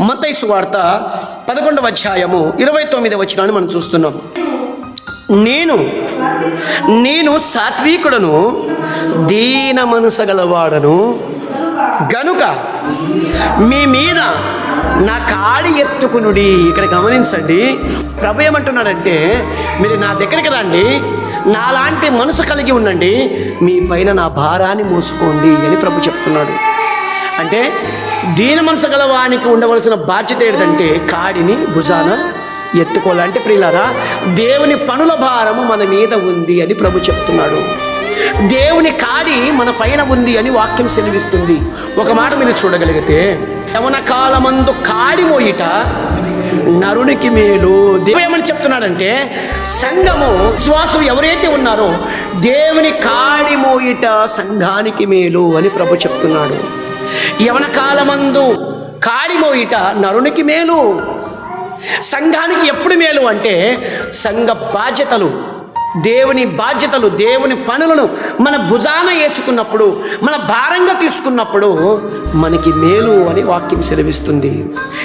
మత్తయి సువార్త 11వ అధ్యాయము 29వ వచనాన్ని మనం చూస్తున్నాం. నేను సాత్వికుడను, దీన మనసు గలవాడను గనుక మీ మీద నా కాడి ఎత్తుకునుడి. ఇక్కడ గమనించండి, ప్రభు ఏమంటున్నాడంటే, మీరు నా దగ్గరికి రండి, నాలాంటి మనసు కలిగి ఉండండి, మీ పైన నా భారాన్ని మోసుకోండి అని ప్రభు చెప్తున్నాడు. అంటే దీన మనసు గలవానికి ఉండవలసిన బాధ్యత ఏంటంటే కాడిని భుజాన ఎత్తుకోవాలంటే, ప్రియులారా, దేవుని పనుల భారము మన మీద ఉంది అని ప్రభు చెప్తున్నాడు. దేవుని కాడి మన పైన ఉంది అని వాక్యం సెలవిస్తుంది. ఒక మాట మీరు చూడగలిగితే, యవన కాలమందు కాడి మోయిట నరునికి మేలు. దేవుడు ఏమని చెప్తున్నాడంటే, సంఘము విశ్వాసులు ఎవరైతే ఉన్నారో దేవుని కాడి మోయిట సంఘానికి మేలు అని ప్రభు చెప్తున్నాడు. యవన కాలమందు కాడి మోయిట నరునికి మేలు. సంఘానికి ఎప్పుడు మేలు అంటే, సంఘ బాధ్యతలు, దేవుని బాధ్యతలు, దేవుని పనులను మన భుజాన వేసుకున్నప్పుడు, మన భారంగా తీసుకున్నప్పుడు మనకి మేలు అని వాక్యం సెలవిస్తుంది.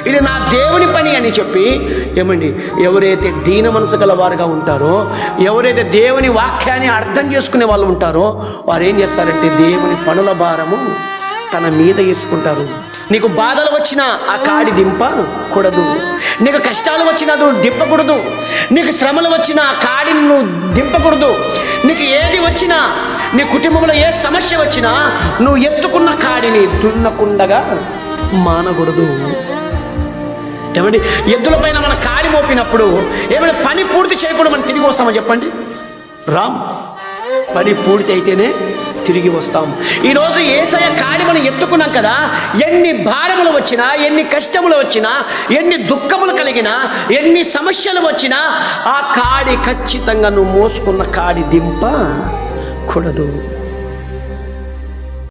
ఇది నా దేవుని పని అని చెప్పి ఎవరైతే దీన మనసు గలవారుగా ఉంటారో, ఎవరైతే దేవుని వాక్యాన్ని అర్థం చేసుకునే వాళ్ళు ఉంటారో, వారు ఏం చేస్తారంటే దేవుని పనుల భారము తన మీద వేసుకుంటారు. నీకు బాధలు వచ్చినా ఆ కాడి దింపకూడదు, నీకు కష్టాలు వచ్చినా నువ్వు దింపకూడదు, నీకు శ్రమలు వచ్చినా ఆ కాడిని నువ్వు దింపకూడదు, నీకు ఏది వచ్చినా, నీ కుటుంబంలో ఏ సమస్య వచ్చినా నువ్వు ఎత్తుకున్న కాడిని దున్నకుండగా మానకూడదు. ఎద్దుల పైన మన కాడి మోపినప్పుడు పని పూర్తి చేయకుండా మనం తిరిగి వస్తామని చెప్పండి? పని పూర్తి అయితేనే తిరిగి వస్తాం. ఈరోజు యేసయ్య కాడి మనం ఎత్తుకున్నాం కదా, ఎన్ని భారములు వచ్చినా, ఎన్ని కష్టములు వచ్చినా, ఎన్ని దుఃఖములు కలిగినా, ఎన్ని సమస్యలు వచ్చినా ఆ కాడి ఖచ్చితంగా నువ్వు మోసుకున్న కాడి దింపకూడదు.